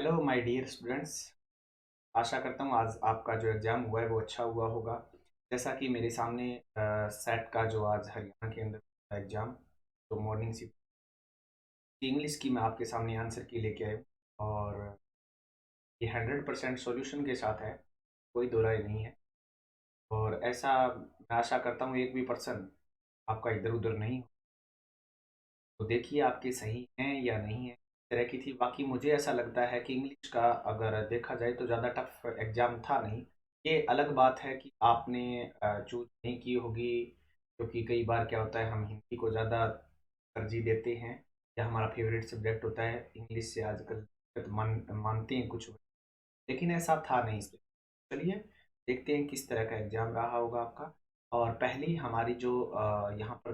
Hello my dear students. आशा करता हूँ आज आपका जो एग्ज़ाम हुआ है वो अच्छा हुआ होगा। जैसा कि मेरे सामने सेट का जो आज हरियाणा के अंदर एग्ज़ाम तो मॉर्निंग शिफ्ट इंग्लिश की मैं आपके सामने आंसर की लेके आया हूँ। और ये 100% सॉल्यूशन के साथ है, कोई दो राय नहीं है। और ऐसा मैं आशा करता हूँ एक भी पर्सन आपका इधर उधर नहीं हो। तो देखिए आपके सही हैं या नहीं है, इस तरह की थी। बाकी मुझे ऐसा लगता है कि इंग्लिश का अगर देखा जाए तो ज़्यादा टफ एग्ज़ाम था नहीं। ये अलग बात है कि आपने चूज नहीं की होगी, क्योंकि कई बार क्या होता है हम हिंदी को ज़्यादा तरजीह देते हैं या हमारा फेवरेट सब्जेक्ट होता है इंग्लिश से आजकल मानते हैं कुछ। लेकिन ऐसा था नहीं इसलिए। चलिए देखते हैं किस तरह का एग्ज़ाम रहा होगा आपका। और पहली हमारी जो यहाँ पर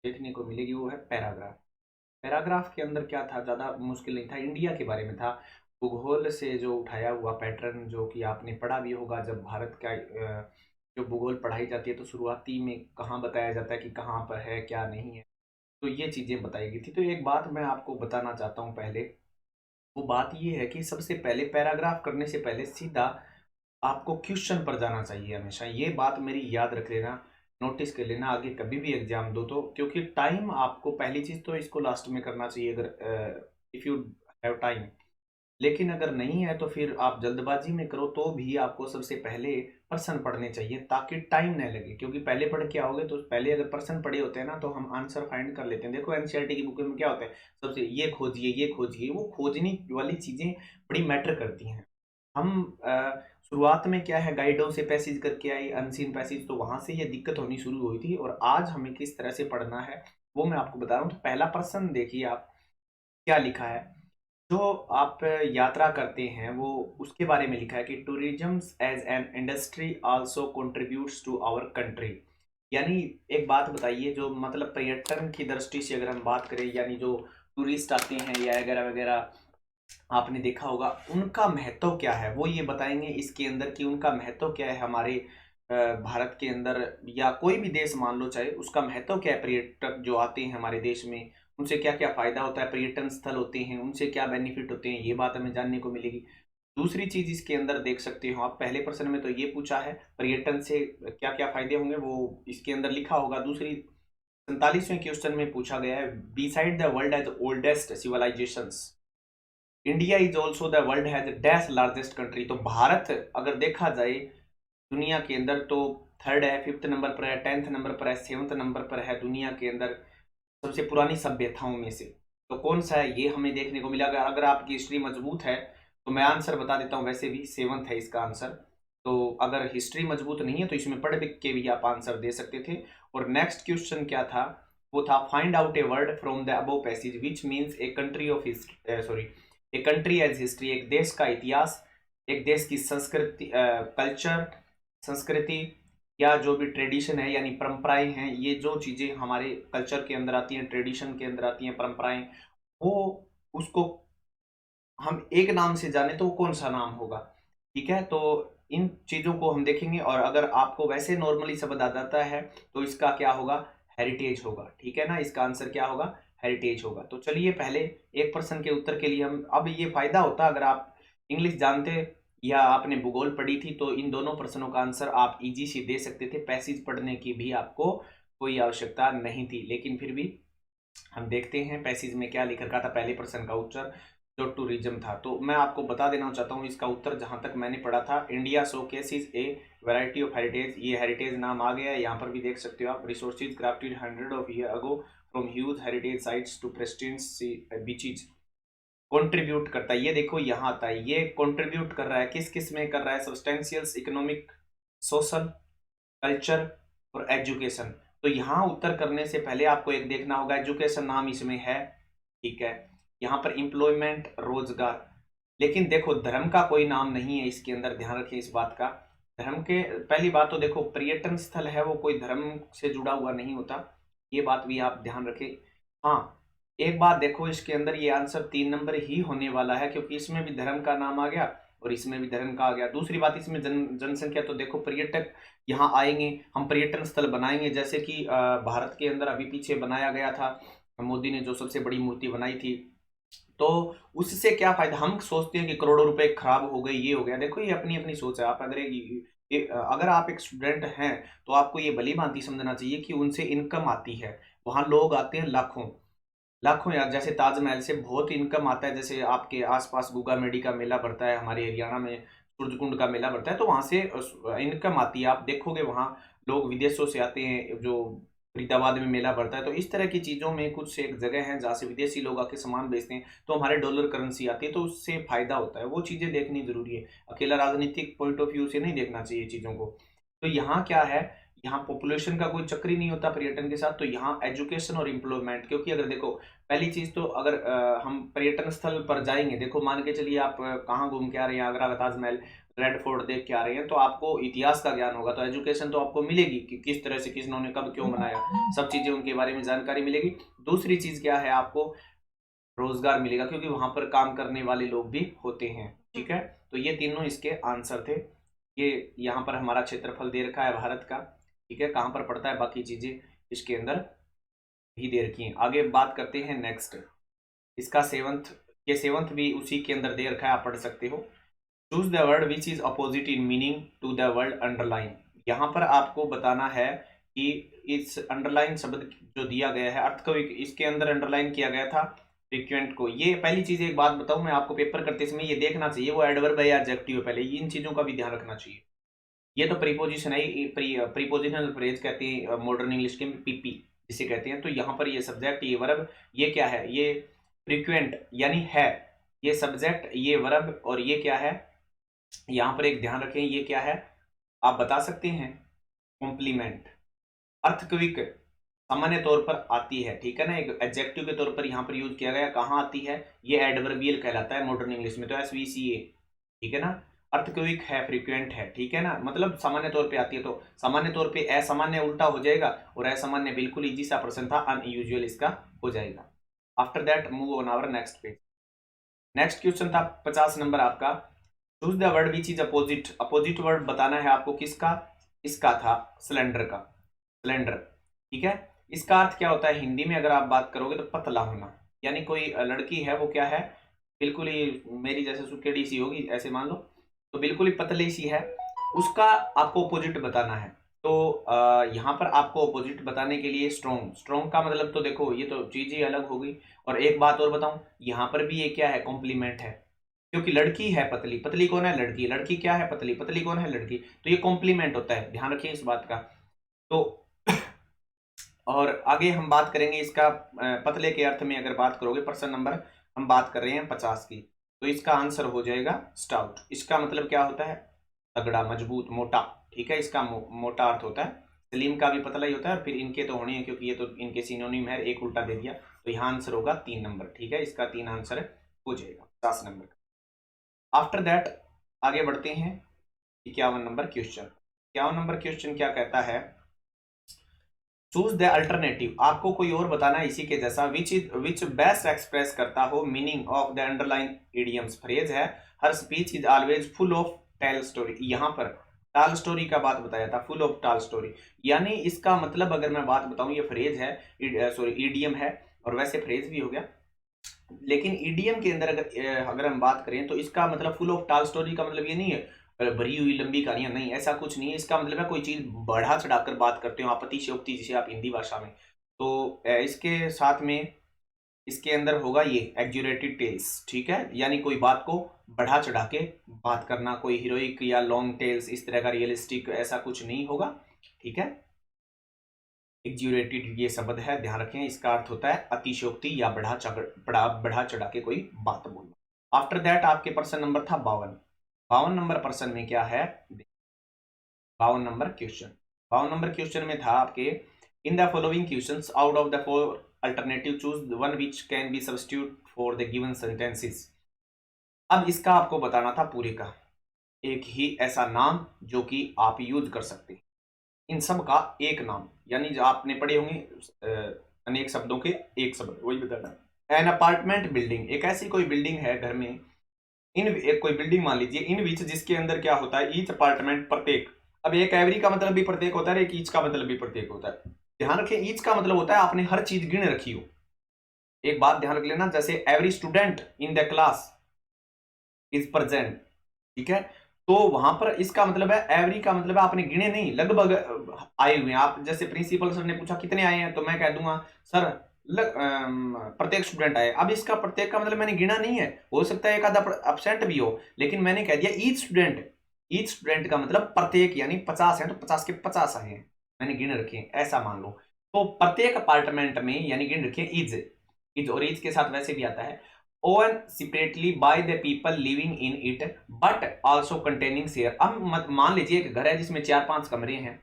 देखने को मिलेगी वो है पैराग्राफ। पैराग्राफ के अंदर क्या था, ज़्यादा मुश्किल नहीं था, इंडिया के बारे में था। भूगोल से जो उठाया हुआ पैटर्न जो कि आपने पढ़ा भी होगा, जब भारत का जो भूगोल पढ़ाई जाती है तो शुरुआती में कहाँ बताया जाता है कि कहाँ पर है क्या नहीं है। तो ये चीज़ें बताई गई थी। तो एक बात मैं आपको बताना चाहता हूँ पहले, वो बात ये है कि सबसे पहले पैराग्राफ करने से पहले सीधा आपको क्वेश्चन पर जाना चाहिए हमेशा। ये बात मेरी याद रख लेना, नोटिस कर लेना आगे कभी भी एग्जाम दो तो। क्योंकि टाइम आपको पहली चीज तो इसको लास्ट में करना चाहिए अगर इफ यू हैव टाइम। लेकिन अगर नहीं है तो फिर आप जल्दबाजी में करो तो भी आपको सबसे पहले प्रश्न पढ़ने चाहिए ताकि टाइम न लगे। क्योंकि पहले पढ़ के आओगे तो पहले अगर प्रश्न पढ़े होते हैं ना तो हम आंसर फाइंड कर लेते हैं। देखो एनसीईआरटी की बुक में क्या होता है, सबसे ये खोजिए, वो खोजने वाली चीजें बड़ी मैटर करती हैं। हम शुरुआत में क्या है गाइडों से पैसेज करके आई, अनसीन पैसेज, तो वहां से ये दिक्कत होनी शुरू हुई थी। और आज हमें किस तरह से पढ़ना है वो मैं आपको बता रहा हूँ। तो पहला प्रश्न देखिए आप क्या लिखा है। जो आप यात्रा करते हैं वो उसके बारे में लिखा है कि tourism as an industry also contributes to our country. यानी एक बात बताइए, जो मतलब पर्यटन की दृष्टि से अगर हम बात करें, यानी जो टूरिस्ट आते हैं या वगैरह वगैरह, आपने देखा होगा उनका महत्व क्या है वो ये बताएंगे इसके अंदर कि उनका महत्व क्या है हमारे भारत के अंदर या कोई भी देश मान लो, चाहे उसका महत्व क्या है। पर्यटक जो आते हैं हमारे देश में उनसे क्या क्या फायदा होता है, पर्यटन स्थल होते हैं उनसे क्या बेनिफिट होते हैं, ये बात हमें जानने को मिलेगी। दूसरी चीज इसके अंदर देख सकते हो आप, पहले प्रश्न में तो ये पूछा है पर्यटन से क्या क्या फायदे होंगे, वो इसके अंदर लिखा होगा। दूसरी 47वें क्वेश्चन में पूछा गया है, beside the world as oldest civilisations India is also the world has dash largest country. तो भारत अगर देखा जाए दुनिया के अंदर तो थर्ड है, फिफ्थ नंबर पर है, 10th नंबर पर है, सेवन्थ नंबर पर है दुनिया के अंदर सबसे पुरानी सभ्यताओं में से। तो कौन सा है ये हमें देखने को मिला। अगर आपकी हिस्ट्री मजबूत है तो मैं आंसर बता देता हूँ, वैसे भी सेवन्थ है इसका आंसर। तो अगर हिस्ट्री मजबूत नहीं है तो इसमें पढ़ लिख के भी आप आंसर दे सकते थे। और नेक्स्ट क्वेश्चन क्या था, वो था find out a word from the above passage which means a country of history, sorry, a country as history, एक देश का इतिहास, एक देश की संस्कृति, कल्चर, संस्कृति या जो भी ट्रेडिशन है यानी परंपराएं हैं। ये जो चीजें हमारे कल्चर के अंदर आती हैं, ट्रेडिशन के अंदर आती हैं, परंपराएं, वो उसको हम एक नाम से जाने तो वो कौन सा नाम होगा। ठीक है, तो इन चीजों को हम देखेंगे। और अगर आपको वैसे नॉर्मली शब्द आ जाता है तो इसका क्या होगा, हेरिटेज होगा। ठीक है ना, इसका आंसर क्या होगा, हेरिटेज होगा। तो चलिए पहले एक प्रश्न के उत्तर के लिए हम, अब ये फायदा होता अगर आप इंग्लिश जानते या आपने भूगोल पढ़ी थी तो इन दोनों प्रश्नों का आंसर आप इजी से दे सकते थे, पैसेज पढ़ने की भी आपको कोई आवश्यकता नहीं थी। लेकिन फिर भी हम देखते हैं पैसेज में क्या लिख रखा था पहले प्रश्न का उत्तर, जो टूरिज्म था। तो मैं आपको बता देना चाहता हूँ इसका उत्तर जहां तक मैंने पढ़ा था, India showcases A variety of heritage. ये हेरिटेज नाम आ गया है, यहाँ पर भी देख सकते हो आप, resources crafted hundred of year ago from huge heritage sites to pristine beaches. Contribute करता है, ये देखो यहाँ आता है, ये कंट्रीब्यूट कर रहा है, किस किस में कर रहा है, सब्सटेंशियल्स, इकोनॉमिक, सोशल, कल्चर और एजुकेशन। तो यहाँ उत्तर करने से पहले आपको एक देखना होगा, एजुकेशन नाम इसमें है, ठीक है। यहाँ पर एम्प्लॉयमेंट, रोजगार। लेकिन देखो धर्म का कोई नाम नहीं है इसके अंदर, ध्यान रखिए इस बात का। धर्म के, पहली बात तो देखो पर्यटन स्थल है वो कोई धर्म से जुड़ा हुआ नहीं होता, ये बात भी आप ध्यान रखें। हाँ, एक बात देखो इसके अंदर ये आंसर 3 नंबर ही होने वाला है क्योंकि इसमें भी धर्म का नाम आ गया और इसमें भी धर्म का आ गया। दूसरी बात, इसमें जनसंख्या, तो देखो पर्यटक यहाँ आएंगे, हम पर्यटन स्थल बनाएंगे। जैसे कि भारत के अंदर अभी पीछे बनाया गया था, मोदी ने जो सबसे बड़ी मूर्ति बनाई थी, तो उससे क्या फायदा? हम सोचते हैं कि करोड़ों रुपए खराब हो गए, ये हो गया। देखो ये अपनी अपनी सोच है। आप अगर आप एक स्टूडेंट हैं तो आपको ये भली भांति समझना चाहिए कि उनसे इनकम आती है। वहां लोग आते हैं लाखों लाखों यार। जैसे ताजमहल से बहुत इनकम आता है। जैसे आपके आसपास गुगा मेडी का मेला बढ़ता है, हमारे हरियाणा में सूरजकुंड का मेला बढ़ता है, तो वहां से इनकम आती है। आप देखोगे वहां लोग विदेशों से आते हैं। जो फरीदाबाद में मेला बढ़ता है, तो इस तरह की चीजों में कुछ एक जगह है जहाँ से विदेशी लोग आके सामान बेचते हैं, तो हमारे डॉलर करेंसी आती है, तो उससे फायदा होता है। वो चीजें देखनी जरूरी है। अकेला राजनीतिक पॉइंट ऑफ व्यू से नहीं देखना चाहिए चीजों को। तो यहाँ क्या है, यहाँ पॉपुलेशन का कोई चक्कर ही नहीं होता पर्यटन के साथ। तो यहाँ एजुकेशन और एम्प्लॉयमेंट, क्योंकि अगर देखो पहली चीज तो अगर हम पर्यटन स्थल पर जाएंगे, देखो मान के चलिए आप कहाँ घूम के आ रहे हैं, आगरा का ताजमहल, रेड फोर्ट देख के आ रहे हैं, तो आपको इतिहास का ज्ञान होगा, तो एजुकेशन तो आपको मिलेगी कि किस तरह से किसने कब क्यों बनाया, सब चीजें उनके बारे में जानकारी मिलेगी। दूसरी चीज क्या है, आपको रोजगार मिलेगा, क्योंकि वहां पर काम करने वाले लोग भी होते हैं। ठीक है, तो ये तीनों इसके आंसर थे। ये यहाँ पर हमारा क्षेत्रफल दे रखा है भारत का। ठीक है, कहाँ पर पड़ता है, बाकी चीजें इसके अंदर ही दे रखी हैं। आगे बात करते हैं नेक्स्ट। इसका सेवंथ, ये सेवंथ भी उसी के अंदर दे रखा है, आप पढ़ सकते हो। Choose the word which is opposite in meaning to the word underline. यहाँ पर आपको बताना है कि इस अंडरलाइन शब्द जो दिया गया है, अर्थ को इसके अंदर अंडरलाइन किया गया था फ्रीक्वेंट को। ये पहली चीज एक बात बताऊं मैं आपको, पेपर करते समय ये देखना चाहिए वो एडवर्ब है या एडजेक्टिव है, पहले इन चीजों का भी ध्यान रखना चाहिए। ये तो प्रीपोजिशन है, प्रीपोजिशनल फ्रेज कहते हैं मॉडर्न इंग्लिश के, पीपी जिसे कहते हैं। तो यहाँ पर ये सब्जेक्ट, ये वर्ब, ये क्या है, ये फ्रीक्वेंट यानी है, ये सब्जेक्ट, ये वर्ब, और ये क्या है, यहाँ पर एक ध्यान रखें, ये क्या है आप बता सकते हैं, कॉम्प्लीमेंट। अर्थक्विक सामान्य तौर पर आती है, ठीक है ना, एक एडजेक्टिव के तौर पर यहाँ पर यूज किया गया। कहाँ आती है, ये एडवर्बियल कहलाता है मॉडर्न इंग्लिश में, तो SVCA, ठीक है ना। अर्थक्विक है, फ्रीक्वेंट है, ठीक है ना, मतलब सामान्य तौर पे आती है। तो सामान्य तौर पे असामान्य उल्टा हो जाएगा, और असामान्य बिल्कुल इजी सा प्रश्न था, अनयूजुअल इसका हो जाएगा। After that move on our next page. Next question था 50 नंबर आपका। Choose the word which is opposite. Opposite word बताना है आपको किसका, इसका था सिलेंडर का, सिलेंडर। ठीक है, इसका अर्थ क्या होता है हिंदी में अगर आप बात करोगे तो पतला होना, यानी कोई लड़की है वो क्या है, बिल्कुल ही मेरी जैसे सुकेड़ी सी होगी ऐसे मान लो, तो बिल्कुल ही पतली सी है, उसका आपको अपोजिट बताना है। तो यहाँ पर आपको अपोजिट बताने के लिए स्ट्रॉन्ग, स्ट्रॉन्ग का मतलब तो देखो ये तो चीज ही अलग हो गई। और एक बात और बताऊं, यहाँ पर भी ये क्या है, कॉम्प्लीमेंट है, क्योंकि लड़की है पतली, पतली कौन है, लड़की, लड़की क्या है, पतली, पतली कौन है, लड़की, तो ये कॉम्प्लीमेंट होता है, ध्यान रखिए इस बात का। तो और आगे हम बात करेंगे इसका पतले के अर्थ में अगर बात करोगे, प्रश्न नंबर हम बात कर रहे हैं 50 की, तो इसका आंसर हो जाएगा स्टाउट। इसका मतलब क्या होता है, तगड़ा, मजबूत, मोटा। ठीक है, इसका मोटा अर्थ होता है। सलीम का भी पतला ही होता है, और फिर इनके तो होने हैं क्योंकि ये तो इनके सिनोनिम है, एक उल्टा दे दिया, तो यहाँ आंसर होगा 3 नंबर। ठीक है, इसका 3 आंसर हो जाएगा 50 नंबर का। आफ्टर दैट आगे बढ़ते हैं 51 नंबर क्वेश्चन। 51 नंबर क्वेश्चन क्या कहता है, चूज द अल्टरनेटिव। आपको कोई और बताना है इसी के जैसा, विच बेस्ट एक्सप्रेस करता हो meaning of the underline idioms. Phrase है, her speech is always full of tall story. यहाँ पर टाल स्टोरी का बात बताया था, फुल ऑफ टाल स्टोरी, यानी इसका मतलब अगर मैं बात बताऊं, ये फ्रेज है, सॉरी ईडियम है, और वैसे फ्रेज भी हो गया, लेकिन ईडीएम के अंदर अगर हम बात करें तो इसका मतलब फुल ऑफ टाल स्टोरी का मतलब ये नहीं है भरी हुई लंबी कहानियां, नहीं, ऐसा कुछ नहीं है। इसका मतलब है कोई चीज बढ़ा चढ़ाकर बात करते हो, आपत्तिशयोक्ति जिसे आप हिंदी भाषा में, तो इसके साथ में इसके अंदर होगा ये एग्जूरेटेड टेल्स। ठीक है, यानी कोई बात को बढ़ा चढ़ा के बात करना, कोई हीरोइक या लॉन्ग टेल्स इस तरह का रियलिस्टिक ऐसा कुछ नहीं होगा। ठीक है, एग्जूरेटेड ये शब्द है, ध्यान रखें, इसका अर्थ होता है अतिशयोक्ति या बढ़ा चढ़ा के कोई बात बोलना। आफ्टर दैट आपके प्रश्न नंबर था 52। 52 नंबर प्रश्न में क्या है, 52 नंबर क्वेश्चन, 52 नंबर क्वेश्चन में था आपके, in the following questions out of the 4 alternative choose one which can be substitute for the given sentences. अब इसका आपको बताना था पूरे का एक ही ऐसा नाम जो कि आप यूज कर सकते हैं, इन सब का एक नाम, यानी जो आपने पढ़े होंगे अनेक शब्दों के एक शब्द, वही बताना। एन अपार्टमेंट बिल्डिंग, एक ऐसी कोई बिल्डिंग है घर में, इन एक कोई बिल्डिंग मान लीजिए, इन विच जिसके अंदर क्या होता है, ईच अपार्टमेंट प्रत्येक। अब एक एवरी का मतलब भी प्रत्येक होता है, एक ईच का मतलब भी प्रत्येक होता है। ध्यान रखें, ईच का मतलब होता है आपने हर चीज गिन रखी हो, एक बात ध्यान रख लेना, जैसे every student in the class is present, ठीक है, तो वहां पर इसका मतलब है एवरी का मतलब है आपने गिने नहीं, लगभग आए हुए हैं आप। जैसे प्रिंसिपल सर ने पूछा कितने आए हैं, तो मैं कह दूंगा सर प्रत्येक स्टूडेंट आए। अब इसका प्रत्येक का मतलब मैंने गिना नहीं है, हो सकता है एक आधा एब्सेंट भी हो, लेकिन मैंने कह दिया ईच स्टूडेंट। ईच स्टूडेंट का मतलब प्रत्येक, यानी 50 है तो 50 के 50 आए हैं, मैंने गिन रखे हैं, ऐसा मान लो। तो प्रत्येक अपार्टमेंट में यानी गिन रखे इज, इज और इज के साथ वैसे भी आता है owned separately by the people living in it but also containing share। अब मान लीजिए एक घर है जिसमें 4-5 कमरे हैं,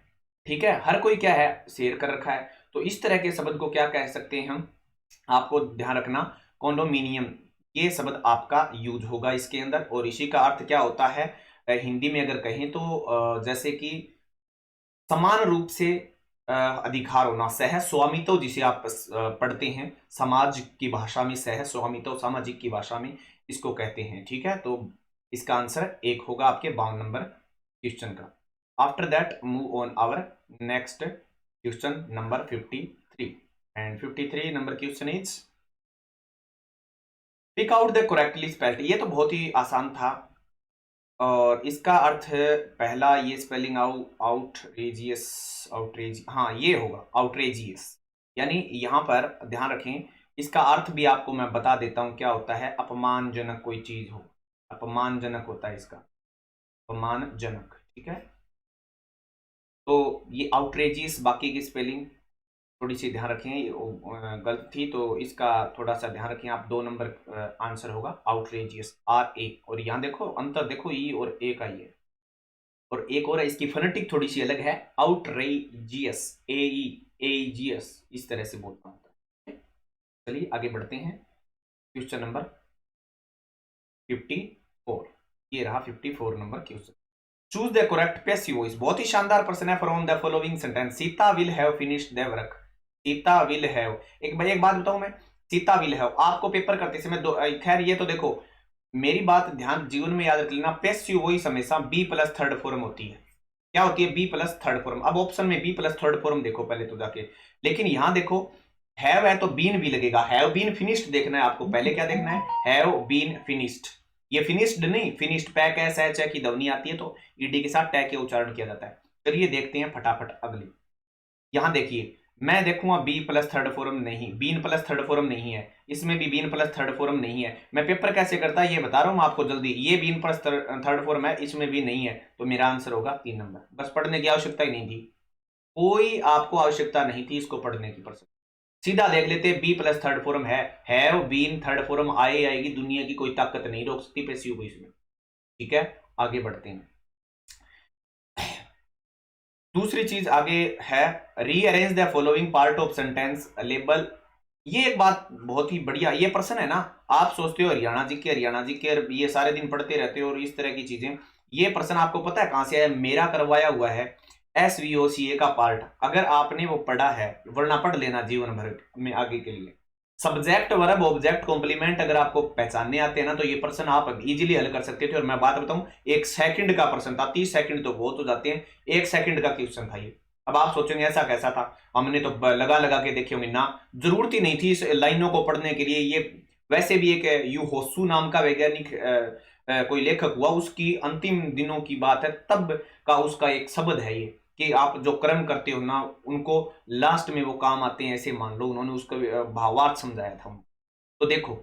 ठीक है, हर कोई क्या है शेयर कर रखा है, तो इस तरह के शब्द को क्या कह सकते हैं हम, आपको ध्यान रखना कॉन्डोमिनियम, ये शब्द आपका यूज होगा इसके अंदर। और इसी का अर्थ क्या होता है हिंदी में अगर कहें तो जैसे कि समान रूप से अधिकार होना, सह स्वामित्व जिसे आप पढ़ते हैं समाज की भाषा में, सह स्वामित्व सामाजिक की भाषा में इसको कहते हैं, ठीक है। तो इसका आंसर एक होगा आपके 52 नंबर क्वेश्चन का। After that move on our next question number 53, and 53 number question is pick out the correctly spelled. ये तो बहुत ही आसान था, और इसका अर्थ है पहला ये स्पेलिंग आउटरेजियस, आउटरेज, हाँ ये होगा आउटरेजियस, यानी यहां पर ध्यान रखें इसका अर्थ भी आपको मैं बता देता हूं क्या होता है, अपमानजनक कोई चीज हो, अपमानजनक होता है इसका, अपमानजनक, ठीक है। तो ये आउटरेजियस, बाकी की स्पेलिंग थोड़ी सी ध्यान रखें, गलत थी, तो इसका थोड़ा सा ध्यान रखें आप। 2 नंबर आंसर होगा आउटरेजियस, RA। और यहाँ देखो अंतर देखो, ई और ए का ही है, और एक और है इसकी फोनेटिक थोड़ी सी अलग है, आउटरेजियस, AEAGS, इस तरह से बोलना होता है। चलिए आगे बढ़ते हैं, क्वेश्चन नंबर 54, ये रहा 54 number question. Choose the correct passive voice. बहुत ही शानदार प्रश्न है। From the following sentence Sita will have finished the work. Sita will have, एक बात बताऊं मैं, सीता विल हैव आपको पेपर करते समय दो, खैर ये तो देखो मेरी बात ध्यान जीवन में याद रख लेना, पैसिव वॉइस हमेशा बी प्लस थर्ड फॉर्म होती है। क्या होती है? B plus third form. अब ऑप्शन में बी प्लस थर्ड फॉर्म देखो पहले तो जाके, लेकिन यहां देखो हैव है तो बीन भी लगेगा, हैव बीन फिनिश्ड देखना है आपको, पहले क्या देखना है, हैव बीन फिनिश्ड। ये फिनिश्ड नहीं, फिनिश्ड पैक एस एच की ध्वनि आती है तो ईडी के साथ टै के उच्चारण किया जाता है। चलिए देखते हैं फटाफट अगली। यहां देखिए मैं देखूंगा बी प्लस थर्ड फॉर्म नहीं, बीन प्लस थर्ड फॉर्म नहीं है, इसमें भी बीन प्लस थर्ड फॉर्म नहीं है। मैं पेपर कैसे करता है ये बता रहा हूं आपको जल्दी, ये बीन प्लस थर्ड फॉर्म है, इसमें भी नहीं है, तो मेरा आंसर होगा 3 नंबर। बस पढ़ने की आवश्यकता ही नहीं थी, कोई आपको आवश्यकता नहीं थी इसको पढ़ने की। परसेंट सीधा देख लेते, बी प्लस थर्ड फॉर्म है, हैव बीन थर्ड फॉर्म आएगी, दुनिया की कोई ताकत नहीं रोक सकती पैसिव वॉइस में, ठीक है। आगे बढ़ते हैं, दूसरी चीज आगे है rearrange the following part of sentence label. ये एक बात बहुत ही बढ़िया, ये प्रश्न है ना, आप सोचते हो हरियाणा जी के, हरियाणा जी के, ये सारे दिन पढ़ते रहते हो और इस तरह की चीजें, ये प्रश्न आपको पता है कहां से आया? मेरा करवाया हुआ है SVOCA का पार्ट, अगर आपने वो पढ़ा है, वरना पढ़ लेना जीवन भर में आगे के लिए। सब्जेक्ट वर्ब ऑब्जेक्ट कॉम्प्लीमेंट अगर आपको पहचानने आते हैं ना, तो ये प्रश्न आप इजीली हल कर सकते थे। और मैं बात बताऊं, 1 सेकंड का प्रश्न था, 30 सेकंड तो बहुत हो जाते हैं, 1 सेकंड का क्वेश्चन था ये। अब आप सोचेंगे ऐसा कैसा था, हमने तो लगा लगा के देखे होंगे ना, जरूरत ही नहीं थी इस लाइनों को पढ़ने के लिए। ये वैसे भी एक यू होसू नाम का वैज्ञानिक कोई लेखक हुआ, उसकी अंतिम दिनों की बात है, तब का उसका एक शब्द है ये, कि आप जो कर्म करते हो ना उनको लास्ट में वो काम आते हैं, ऐसे मान लो। उन्होंने उसका भावार्थ समझाया था। तो देखो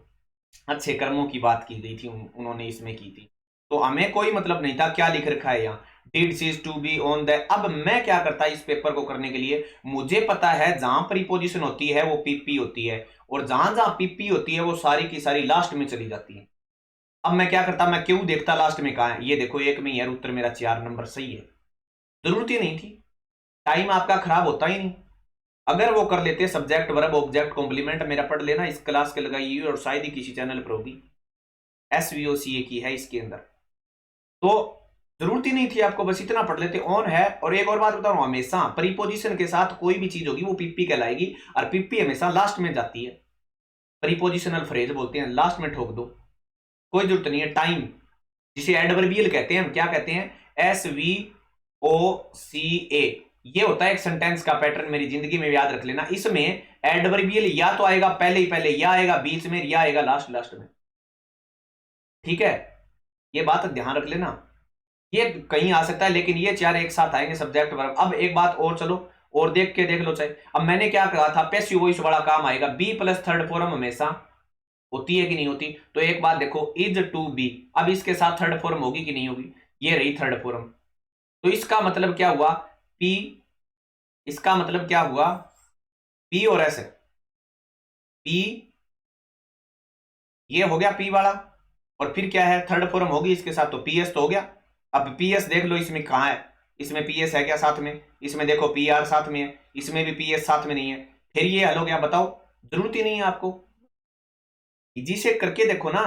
अच्छे कर्मों की बात की गई थी, उन्होंने इसमें की थी, तो हमें कोई मतलब नहीं था क्या लिख रखा है यहाँ, did cease to be on the. अब मैं क्या करता इस पेपर को करने के लिए, मुझे पता है जहां प्रीपोजिशन होती है वो पीपी होती है, और जहां जहां पीपी होती है वो सारी की सारी लास्ट में चली जाती है। अब मैं क्या करता, मैं क्यों देखता लास्ट में कहा है, ये देखो एक में यार उत्तर मेरा 4 नंबर सही है, जरूरत ही नहीं थी, टाइम आपका खराब होता ही नहीं। अगर वो कर लेते सब्जेक्ट वर्ब ऑब्जेक्ट कॉम्प्लीमेंट, मेरा पढ़ लेना, इस क्लास के लगाई हुई और शायद ही किसी चैनल पर होगी, SVOCA की है इसके अंदर, तो जरूरत ही नहीं थी आपको, बस इतना पढ़ लेते, ऑन है। और एक और बात बता रहा हूं, हमेशा प्रीपोजिशन के साथ कोई भी चीज होगी वो पीपी कहलाएगी, और पीपी हमेशा लास्ट में जाती है, प्रीपोजिशनल फ्रेज बोलते हैं, लास्ट में ठोक दो, कोई जरूरत नहीं है। टाइम जिसे एडवर्बियल कहते हैं, हम क्या कहते हैं, SVOCA, ये होता है एक सेंटेंस का पैटर्न, मेरी जिंदगी में याद रख लेना। इसमें एडवर्बियल या तो आएगा पहले ही पहले, या आएगा बीच में, या आएगा लास्ट लास्ट में। ठीक है, ये बात ध्यान रख लेना। ये कहीं आ सकता है, लेकिन ये चार एक साथ आएंगे, सब्जेक्ट वर्ब। अब एक बात और, चलो और देख के देख लो चाहे। अब मैंने क्या कहा था, पैसिव वॉइस वाला काम आएगा, बी प्लस थर्ड फॉर्म हमेशा होती है कि नहीं होती। तो एक बात देखो, इज टू बी, अब इसके साथ थर्ड फॉर्म होगी कि नहीं होगी, ये रही थर्ड फॉर्म। तो इसका मतलब क्या हुआ, पी, इसका मतलब क्या हुआ, पी और एस, पी, ये हो गया पी वाला, और फिर क्या है, थर्ड फॉर्म होगी इसके साथ, तो पीएस तो हो गया। अब पीएस देख लो इसमें कहां है, इसमें पीएस है क्या साथ में, इसमें देखो पीआर साथ में है, इसमें भी पीएस साथ में नहीं है। फिर ये हल हो गया, बताओ, जरूरत ही नहीं है आपको, इजी से करके देखो ना।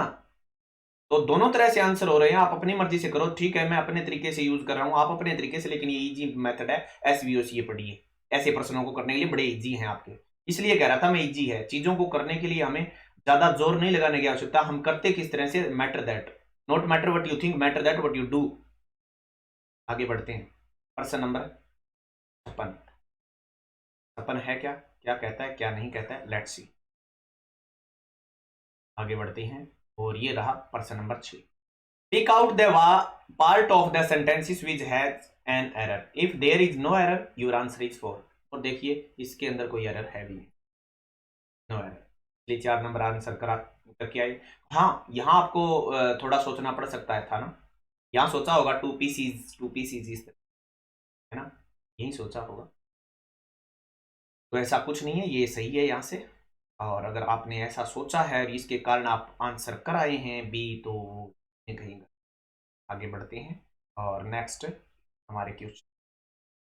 तो दोनों तरह से आंसर हो रहे हैं, आप अपनी मर्जी से करो। ठीक है, मैं अपने तरीके से यूज कर रहा हूं, आप अपने तरीके से, लेकिन ये इजी मेथड है, एसवीओसी, ये पढ़िए। ऐसे प्रश्नों को करने के लिए बड़े इजी हैं आपके, इसलिए कह रहा था मैं, इजी है। चीजों को करने के लिए हमें ज्यादा जोर नहीं लगाने की आवश्यकता, हम करते किस तरह से, matter that, not matter what you think, matter that what you do. आगे बढ़ते हैं, प्रश्न नंबर 56। छप्पन है क्या, क्या कहता है क्या नहीं कहता है, लेट्स सी। आगे बढ़ते हैं, और ये रहा प्रश्न number 6। Pick out the part of the sentences which has an error. If there is no error, your answer is 4। और देखिए इसके अंदर कोई एरर है भी नहीं, नो एरर, इसलिए 4 नंबर आंसर करा करके आए। हाँ, यहाँ आपको थोड़ा सोचना पड़ सकता है था ना, यहाँ सोचा होगा टू पीसीज इस तरह, है ना, यही सोचा होगा। तो ऐसा कुछ नहीं है, ये सही है यहाँ से। और अगर आपने ऐसा सोचा है और इसके कारण आप आंसर कर आए हैं बी, तो कहीं। आगे बढ़ते हैं, और नेक्स्ट हमारे क्वेश्चन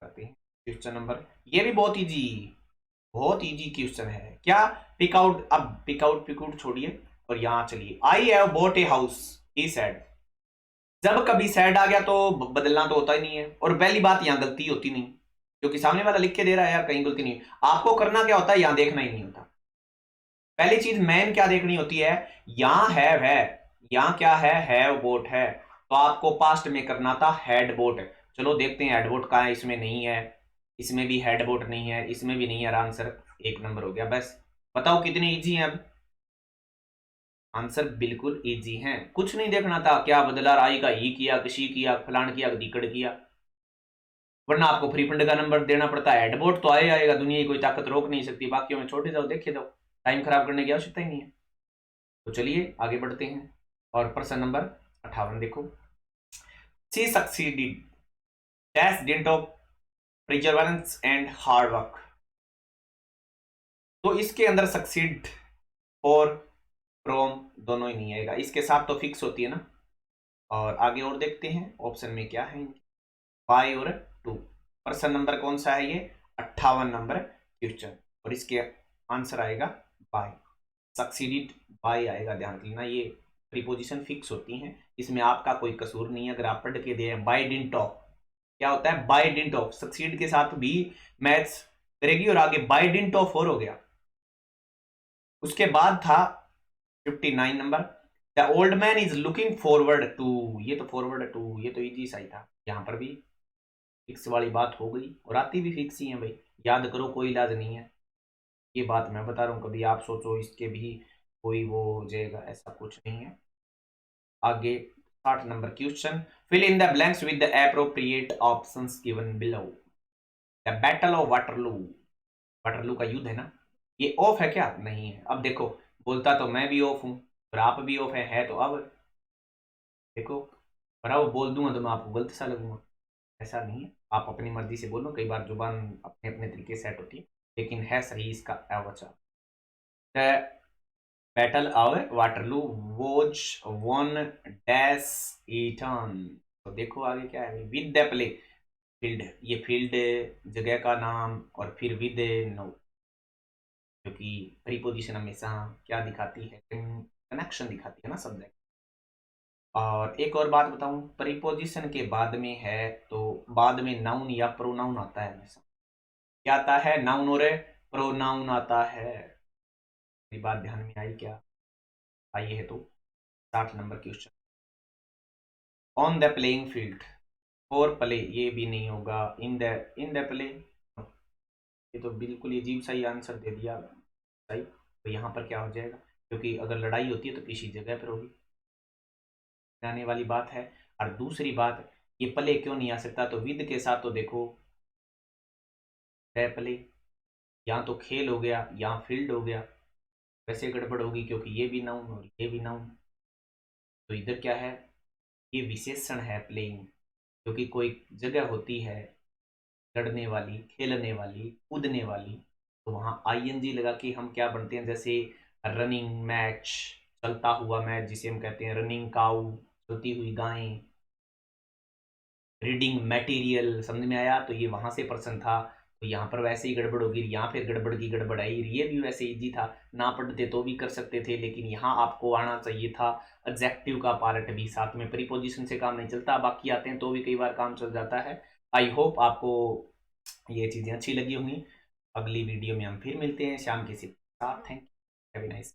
करते हैं। क्वेश्चन नंबर, ये भी बहुत इजी, बहुत इजी क्वेश्चन है क्या। पिकआउट, अब पिकआउट पिकआउट छोड़िए और यहां चलिए। I have bought a house, he said. जब कभी सैड आ गया तो बदलना तो होता ही नहीं है, और पहली बात यहां गलती होती नहीं, क्योंकि सामने वाला लिख के दे रहा है यार, कहीं गलती नहीं। आपको करना क्या होता है, यहां देखना ही नहीं होता। पहली चीज मैन क्या देखनी होती है, यहां है, यहां क्या है बोट है, तो आपको पास्ट में करना था हैड बोट। चलो देखते हैं हेड बोट कहाँ है, इसमें नहीं है, इसमें भी हेड बोट नहीं है, इसमें भी नहीं है, आंसर 1 नंबर हो गया। बस बताओ कितने इजी हैं अब, आंसर बिल्कुल इजी हैं, कुछ नहीं देखना था, क्या बदला, राई का ही किया, किसी किया, फलान किया, दीकड़ किया, वरना आपको फ्री फंड का नंबर देना पड़ता है। हेडबोट तो आएगा, दुनिया की कोई ताकत रोक नहीं सकती, बाकियों में छोटे जाओ देखे जाओ, टाइम खराब करने की आवश्यकता ही नहीं है। तो चलिए आगे बढ़ते हैं, और प्रश्न नंबर 58 देखो। She succeeded dash dint of perseverance and hard work. तो इसके अंदर सक्सीड और फ्रॉम दोनों ही नहीं आएगा, इसके साथ तो फिक्स होती है ना। और आगे और देखते हैं ऑप्शन में क्या है, बाय और टू। प्रश्न नंबर कौन सा है ये, 58 नंबर क्वेश्चन, और इसके आंसर आएगा बाय, सक्सीडिड बाय आएगा। ध्यान रखना, ये प्रीपोजिशन फिक्स होती हैं, इसमें आपका कोई कसूर नहीं है। अगर आप पढ़ के दे बाय डिंट ऑफ, क्या होता है, बाय डिंट ऑफ, सक्सीड के साथ भी मैथ्स करेगी, और आगे बाय डिंट ऑफ और हो गया। उसके बाद था 59 number, the old man is looking forward to. ये तो फॉरवर्ड टू, ये तो इजी सा ही था, यहां पर भी फिक्स वाली बात हो गई, और आती भी फिक्स ही है भाई, याद करो, कोई इलाज नहीं है। ये बात मैं बता रहा हूँ, कभी आप सोचो इसके भी कोई वो हो जाएगा, ऐसा कुछ नहीं है। आगे 60 number question, fill in the blanks with the appropriate options given below. The battle of Waterloo, Waterloo का युद्ध है ना, ये ऑफ है क्या, नहीं है। अब देखो, बोलता तो मैं भी ऑफ हूं और आप भी ऑफ है, तो अब देखो, पर अब बोल दूंगा तो मैं आपको गलत सा लगूंगा, ऐसा नहीं है। आप अपनी मर्जी से बोलो, कई बार जुबान अपने अपने तरीके सेट होती है, लेकिन है सही इसका वचन। The battle of Waterloo was one dash eaten. तो देखो आगे क्या है, विद द प्ले फील्ड, ये फील्ड जगह का नाम, और फिर विद नो, क्योंकि प्रीपोजिशन हमेशा क्या दिखाती है, कनेक्शन दिखाती है ना सब्जेक्ट। और एक और बात बताऊं, प्रीपोजिशन के बाद में है तो बाद में नाउन या प्रोनाउन आता है हमेशा। क्या आता है, नाउन और प्रोनाउन आता है। ये बात ध्यान में आई क्या, आई है तो 60 number question, on the playing field. और प्ले ये भी नहीं होगा, इन द प्ले, ये तो बिल्कुल ही अजीब सा ही आंसर दे दिया सही। तो यहाँ पर क्या हो जाएगा, क्योंकि अगर लड़ाई होती है तो किसी जगह पर होगी, जाने वाली बात है। और दूसरी बात, ये प्ले क्यों नहीं आ सकता, तो विद के साथ तो देखो प्ले, यहाँ तो खेल हो गया, यहाँ फील्ड हो गया, वैसे गड़बड़ होगी क्योंकि ये भी नाउन और ये भी नाउन। तो इधर क्या है, ये विशेषण है प्लेइंग, क्योंकि कोई जगह होती है लड़ने वाली, खेलने वाली, कूदने वाली, तो वहाँ आईएनजी लगा के हम क्या बनते हैं, जैसे रनिंग मैच, चलता हुआ मैच जिसे हम कहते हैं रनिंग काऊ, चलती हुई गायें, रीडिंग मटेरियल, समझ में आया। तो ये वहां से प्रश्न था, तो यहाँ पर वैसे ही गड़बड़ होगी, यहाँ फिर गड़बड़ की गड़बड़ आई। ये भी वैसे इजी था, ना पढ़ते तो भी कर सकते थे, लेकिन यहाँ आपको आना चाहिए था एडजेक्टिव का पार्ट भी साथ में। प्रीपोजिशन से काम नहीं चलता, बाकी आते हैं तो भी कई बार काम चल जाता है। आई होप आपको ये चीज़ें अच्छी लगी होंगी। अगली वीडियो में हम फिर मिलते हैं शाम किसी साथ। Thank you, have a nice.